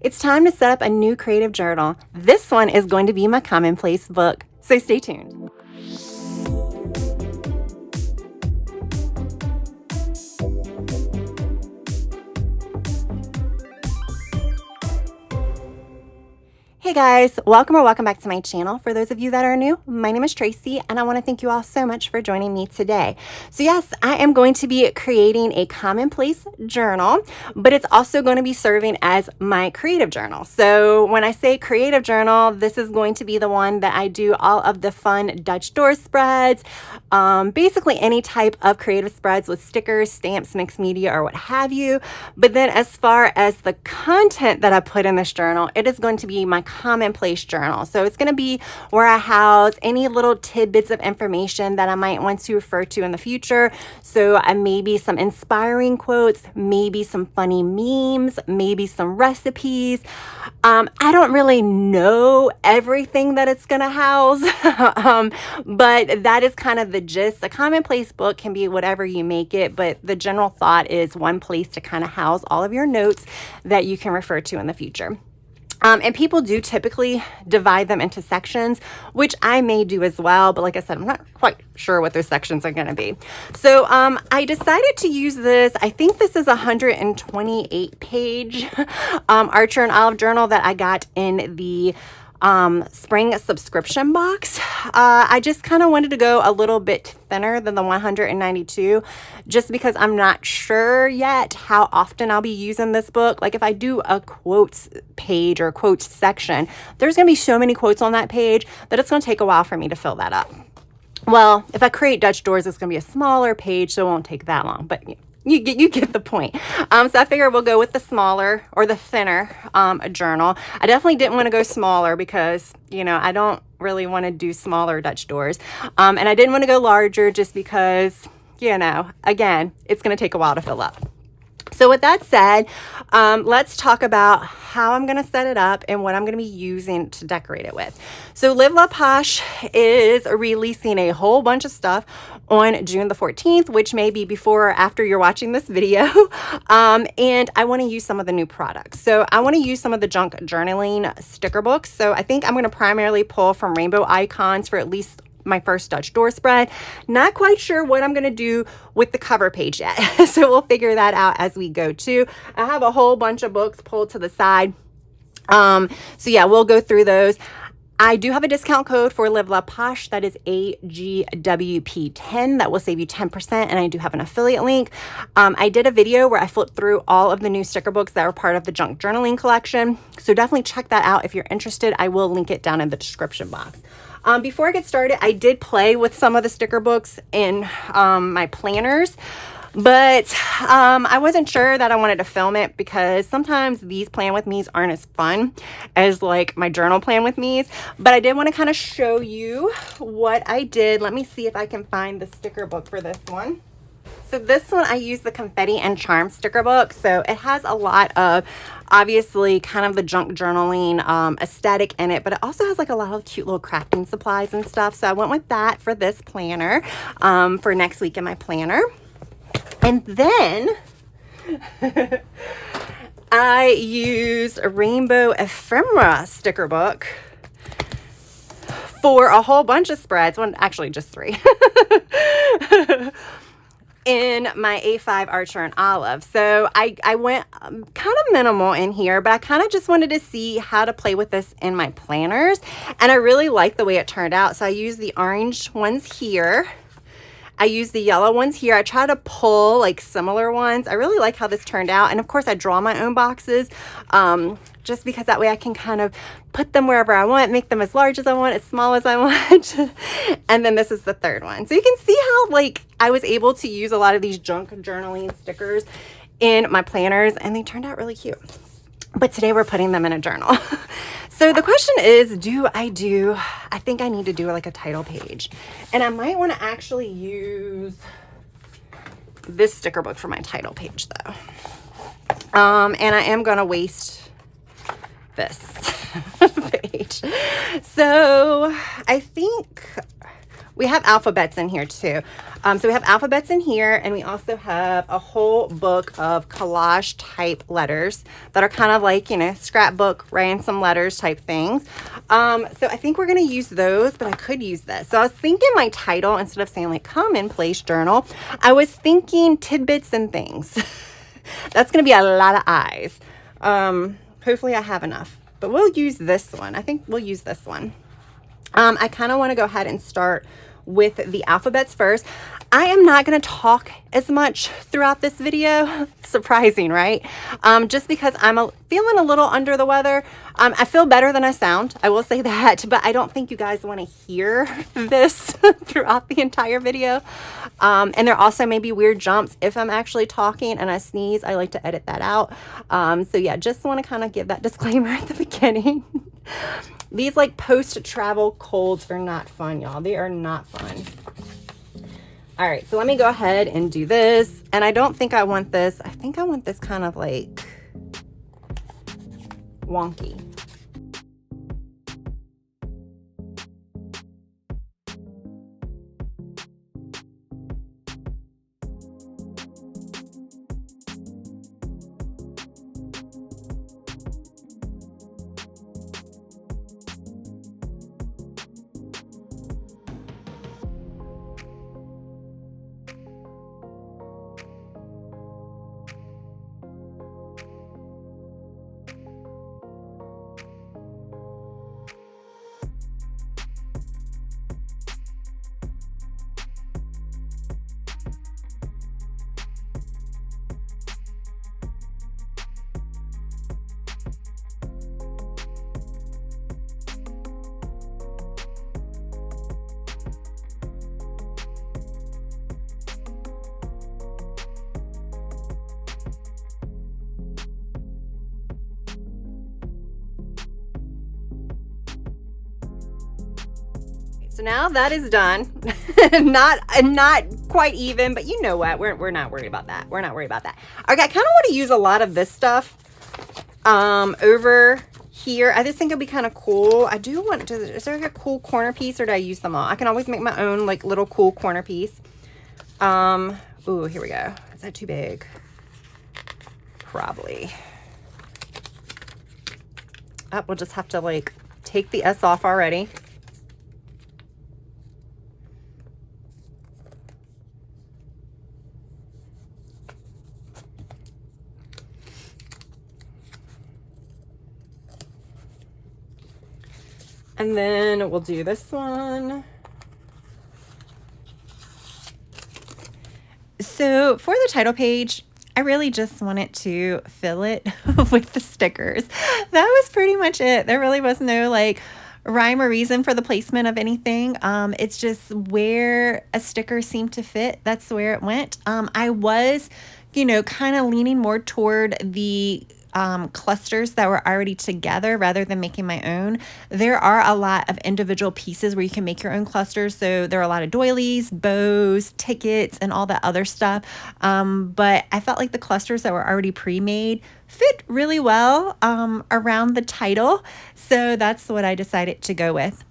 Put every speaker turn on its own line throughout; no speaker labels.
It's time to set up a new creative journal. This one is going to be my commonplace book, so stay tuned. Hey guys, welcome back to my channel. For those of you that are new, my name is Tracy and I want to thank you all so much for joining me today. So yes, I am going to be creating a commonplace journal, but it's also going to be serving as my creative journal. So when I say creative journal, this is going to be the one that I do all of the fun Dutch door spreads, basically any type of creative spreads with stickers, stamps, mixed media, or what have you. But then as far as the content that I put in this journal, it is going to be my commonplace journal. So it's going to be where I house any little tidbits of information that I might want to refer to in the future. So maybe some inspiring quotes, maybe some funny memes, maybe some recipes. I don't really know everything that it's going to house, but that is kind of the gist. A commonplace book can be whatever you make it, but the general thought is one place to kind of house all of your notes that you can refer to in the future. And people do typically divide them into sections, which I may do as well. But like I said, I'm not quite sure what those sections are going to be. So I decided to use this. I think this is a 128 page Archer and Olive journal that I got in the spring subscription box. I just kind of wanted to go a little bit thinner than the 192 just because I'm not sure yet how often I'll be using this book. Like if I do a quotes page or quotes section, there's going to be so many quotes on that page that it's going to take a while for me to fill that up. Well, if I create Dutch doors, it's going to be a smaller page, so it won't take that long, but you get the point. So I figure we'll go with the smaller or the thinner journal. I definitely didn't want to go smaller because, you know, I don't really want to do smaller Dutch doors. And I didn't want to go larger just because, you know, again, it's going to take a while to fill up. So with that said, let's talk about how I'm going to set it up and what I'm going to be using to decorate it with. So LiveLovePosh is releasing a whole bunch of stuff on June the 14th, which may be before or after you're watching this video. And I want to use some of the new products. So I want to use some of the junk journaling sticker books. So I think I'm going to primarily pull from Rainbow Icons for at least my first Dutch door spread. Not quite sure what I'm going to do with the cover page yet. So we'll figure that out as we go too. I have a whole bunch of books pulled to the side. So yeah, we'll go through those. I do have a discount code for LiveLovePosh that is AGWP10 that will save you 10%, and I do have an affiliate link. I did a video where I flipped through all of the new sticker books that were part of the junk journaling collection, so definitely check that out if you're interested. I will link it down in the description box. Before I get started, I did play with some of the sticker books in my planners, but I wasn't sure that I wanted to film it because sometimes these plan with me's aren't as fun as like my journal plan with me's, but I did want to kind of show you what I did. Let me see if I can find the sticker book for this one. So this one, I use the Confetti and Charm sticker book. So it has a lot of, obviously, kind of the junk journaling aesthetic in it, but it also has like a lot of cute little crafting supplies and stuff. So I went with that for this planner, for next week in my planner. And then I used a Rainbow Ephemera sticker book for a whole bunch of spreads. Well, actually just 3. In my A5 Archer and Olive. So I went kind of minimal in here, but I kind of just wanted to see how to play with this in my planners. And I really like the way it turned out. So I used the orange ones here. I use the yellow ones here. I try to pull like similar ones. I really like how this turned out. And of course I draw my own boxes, just because that way I can kind of put them wherever I want, make them as large as I want, as small as I want. And then this is the third one. So you can see how like I was able to use a lot of these junk journaling stickers in my planners and they turned out really cute. But today we're putting them in a journal. So the question is, I think I need to do like a title page. And I might want to actually use this sticker book for my title page though. And I am going to waste this page. So I think we have alphabets in here too. So we have alphabets in here, and we also have a whole book of collage type letters that are kind of like, you know, scrapbook ransom letters type things. So I think we're going to use those, but I could use this. So I was thinking my title, instead of saying like commonplace journal, I was thinking tidbits and things. That's going to be a lot of eyes. Hopefully I have enough, but we'll use this one. I think we'll use this one. I kind of want to go ahead and start with the alphabets first. I am not going to talk as much throughout this video. Surprising, right? Just because I'm feeling a little under the weather. I feel better than I sound, I will say that, but I don't think you guys want to hear this throughout the entire video. And there also may be weird jumps if I'm actually talking and I sneeze. I like to edit that out. So yeah, just want to kind of give that disclaimer at the beginning. These like post-travel colds are not fun, y'all. They are not fun. All right, so let me go ahead and do this. And I don't think I want this. I think I want this kind of like wonky. So now that is done. not quite even, but you know what? We're not worried about that. We're not worried about that. Okay, I kind of want to use a lot of this stuff over here. I just think it'll be kind of cool. I do want to, is there like a cool corner piece, or do I use them all? I can always make my own like little cool corner piece. Ooh, here we go. Is that too big? Probably. Oh, we'll just have to like take the S off already. And then we'll do this one. So for the title page, I really just wanted to fill it with the stickers. That was pretty much it. There really was no like rhyme or reason for the placement of anything. It's just where a sticker seemed to fit. That's where it went. I was, you know, kind of leaning more toward the clusters that were already together rather than making my own. There are a lot of individual pieces where you can make your own clusters. So there are a lot of doilies, bows, tickets, and all that other stuff. But I felt like the clusters that were already pre-made fit really well around the title. So that's what I decided to go with.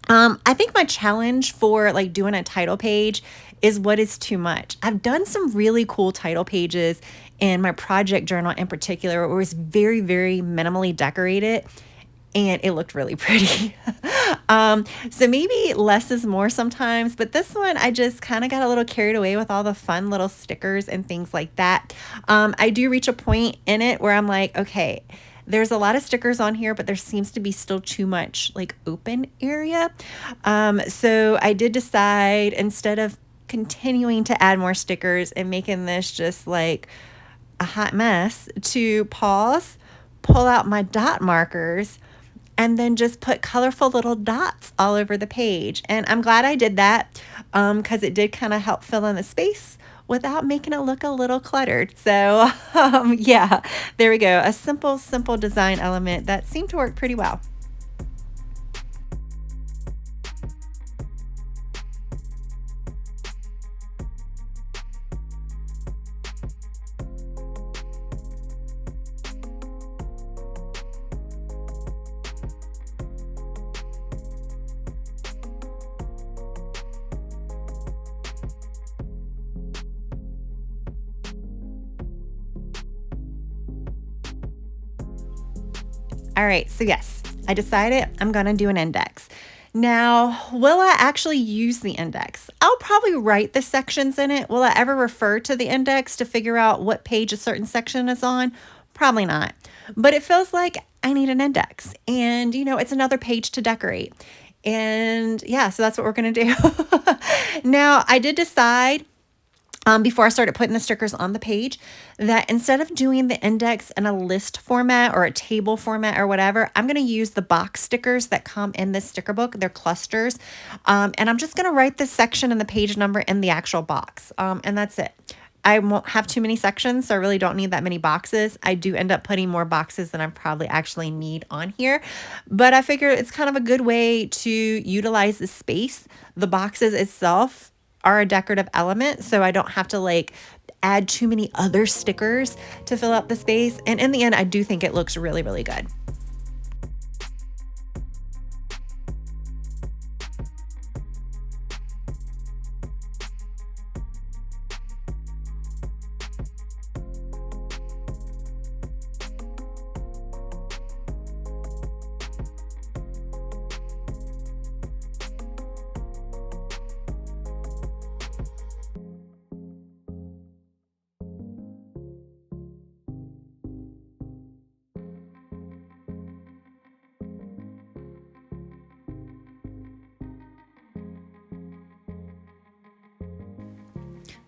I think my challenge for like doing a title page is what is too much. I've done some really cool title pages in my project journal in particular, where it was very, very minimally decorated and it looked really pretty. So maybe less is more sometimes, but this one I just kind of got a little carried away with all the fun little stickers and things like that. I do reach a point in it where I'm like, okay, there's a lot of stickers on here, but there seems to be still too much like open area. So I did decide, instead of continuing to add more stickers and making this just like a hot mess, to pause, pull out my dot markers, and then just put colorful little dots all over the page. And I'm glad I did that because it did kind of help fill in the space without making it look a little cluttered. So yeah, there we go. A simple design element that seemed to work pretty well. All right, so yes, I decided I'm gonna do an index. Now, will I actually use the index? I'll probably write the sections in it. Will I ever refer to the index to figure out what page a certain section is on? Probably not. But it feels like I need an index. And, it's another page to decorate. And yeah, so that's what we're gonna do. Now, I did decide before I started putting the stickers on the page that instead of doing the index in a list format or a table format or whatever, I'm going to use the box stickers that come in this sticker book. They're clusters. And I'm just going to write the section and the page number in the actual box. And that's it. I won't have too many sections, so I really don't need that many boxes. I do end up putting more boxes than I probably actually need on here, but I figure it's kind of a good way to utilize the space. The boxes itself are a decorative element, so I don't have to add too many other stickers to fill up the space. And in the end, I do think it looks really, really good.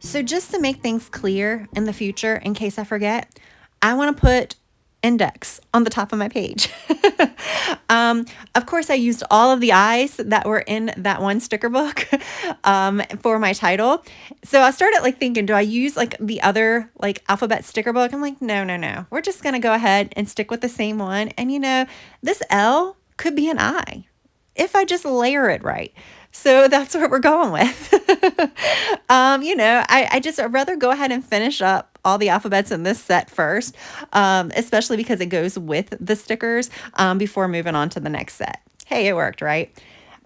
So just to make things clear in the future, in case I forget, I want to put index on the top of my page. Of course, I used all of the eyes that were in that one sticker book for my title. So I started thinking, do I use the other alphabet sticker book? I'm like, no. We're just going to go ahead and stick with the same one. And this L could be an I if I just layer it right. So that's what we're going with. I'd rather go ahead and finish up all the alphabets in this set first, especially because it goes with the stickers before moving on to the next set. Hey, it worked, right?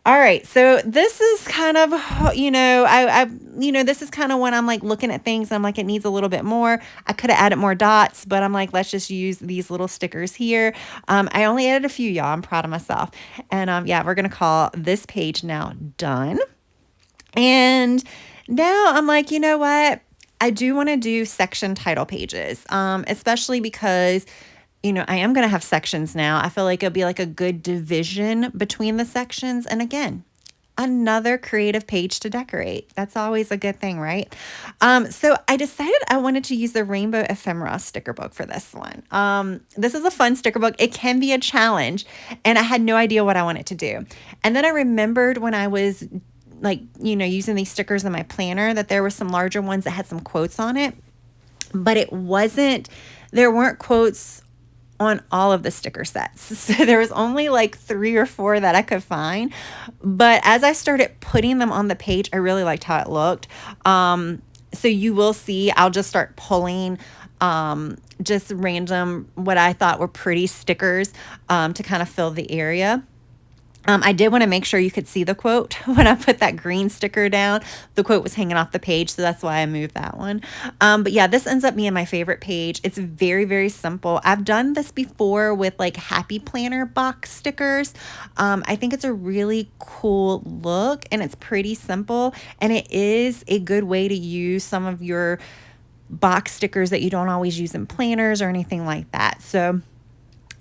All right, so this is kind of, this is kind of when I'm looking at things. I'm like, it needs a little bit more. I could have added more dots, but I'm like, let's just use these little stickers here. I only added a few, y'all. I'm proud of myself. And yeah, we're gonna call this page now done. And now I'm like, you know what? I do want to do section title pages, especially because I am going to have sections now. I feel like it'll be a good division between the sections. And again, another creative page to decorate. That's always a good thing, right? So I decided I wanted to use the Rainbow Ephemera sticker book for this one. This is a fun sticker book. It can be a challenge, and I had no idea what I wanted to do. And then I remembered when I was using these stickers in my planner that there were some larger ones that had some quotes on it, but there weren't quotes on all of the sticker sets. So there was only 3 or 4 that I could find. But as I started putting them on the page, I really liked how it looked. So you will see, I'll just start pulling just random, what I thought were pretty stickers to kind of fill the area. I did want to make sure you could see the quote when I put that green sticker down. The quote was hanging off the page, so that's why I moved that one. But yeah, this ends up being my favorite page. It's very, very simple. I've done this before with Happy Planner box stickers. I think it's a really cool look, and it's pretty simple, and it is a good way to use some of your box stickers that you don't always use in planners or anything like that. So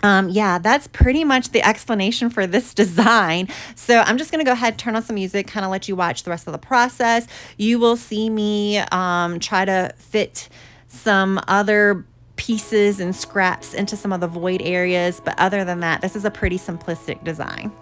yeah, that's pretty much the explanation for this design. So I'm just going to go ahead, turn on some music, kind of let you watch the rest of the process. You will see me try to fit some other pieces and scraps into some of the void areas. But other than that, this is a pretty simplistic design.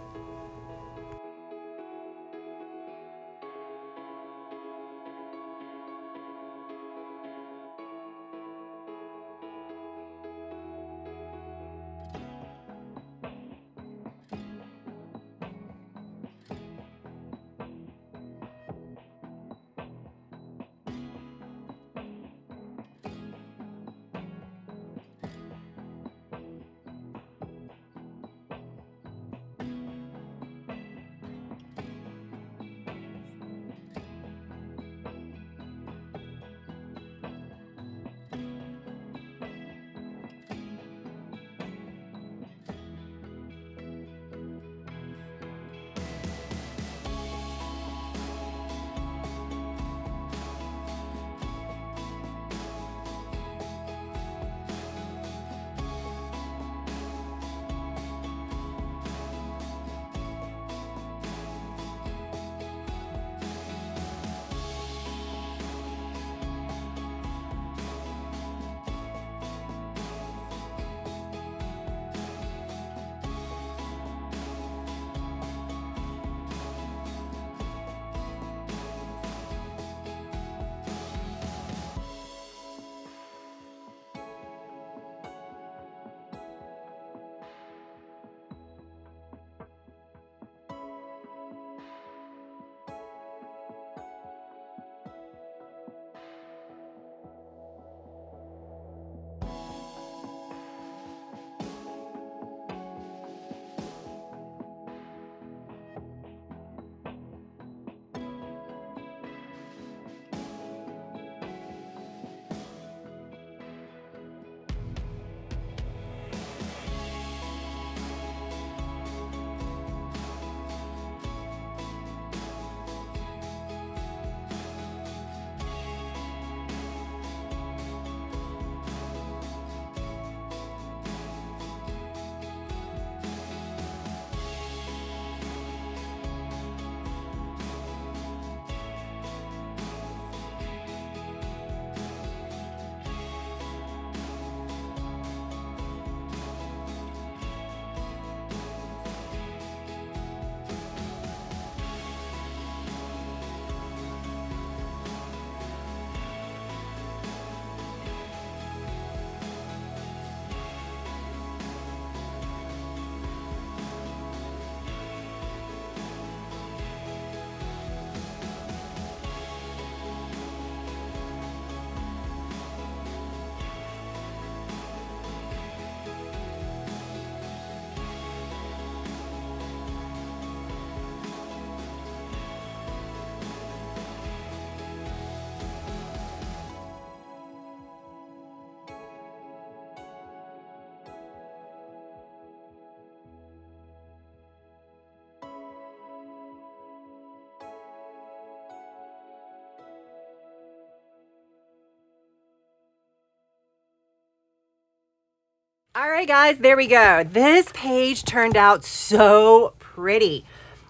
All right, guys, there we go. This page turned out so pretty.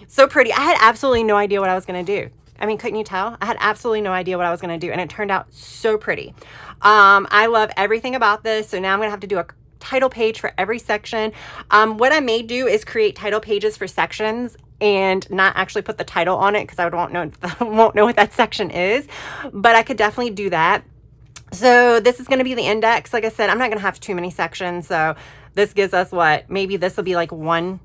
So pretty. I had absolutely no idea what I was going to do. I mean, couldn't you tell? I had absolutely no idea what I was going to do, and it turned out so pretty. I love everything about this. So now I'm going to have to do a title page for every section. What I may do is create title pages for sections and not actually put the title on it because I won't know what that section is, but I could definitely do that. So this is going to be the index. Like I said, I'm not going to have too many sections. So this gives us what? Maybe this will be like 1,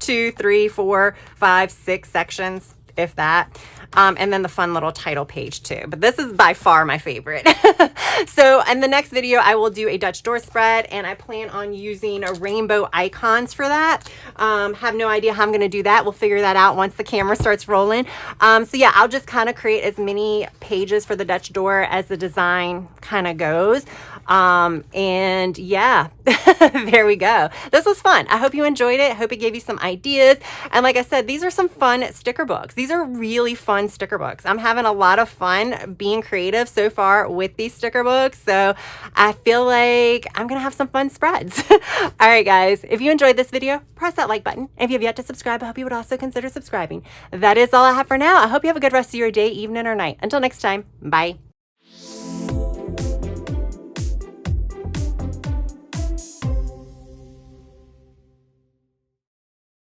2, 3, 4, 5, 6 sections, if that. And then the fun little title page too. But this is by far my favorite. So in the next video, I will do a Dutch door spread, and I plan on using rainbow icons for that. Have no idea how I'm going to do that. We'll figure that out once the camera starts rolling. So yeah, I'll just kind of create as many pages for the Dutch door as the design kind of goes. And yeah, there we go. This was fun. I hope you enjoyed it. I hope it gave you some ideas. And like I said, these are some fun sticker books. These are really fun sticker books. I'm having a lot of fun being creative so far with these sticker books. So I feel like I'm going to have some fun spreads. All right, guys, if you enjoyed this video, press that like button. If you have yet to subscribe, I hope you would also consider subscribing. That is all I have for now. I hope you have a good rest of your day, evening, or night. Until next time, bye.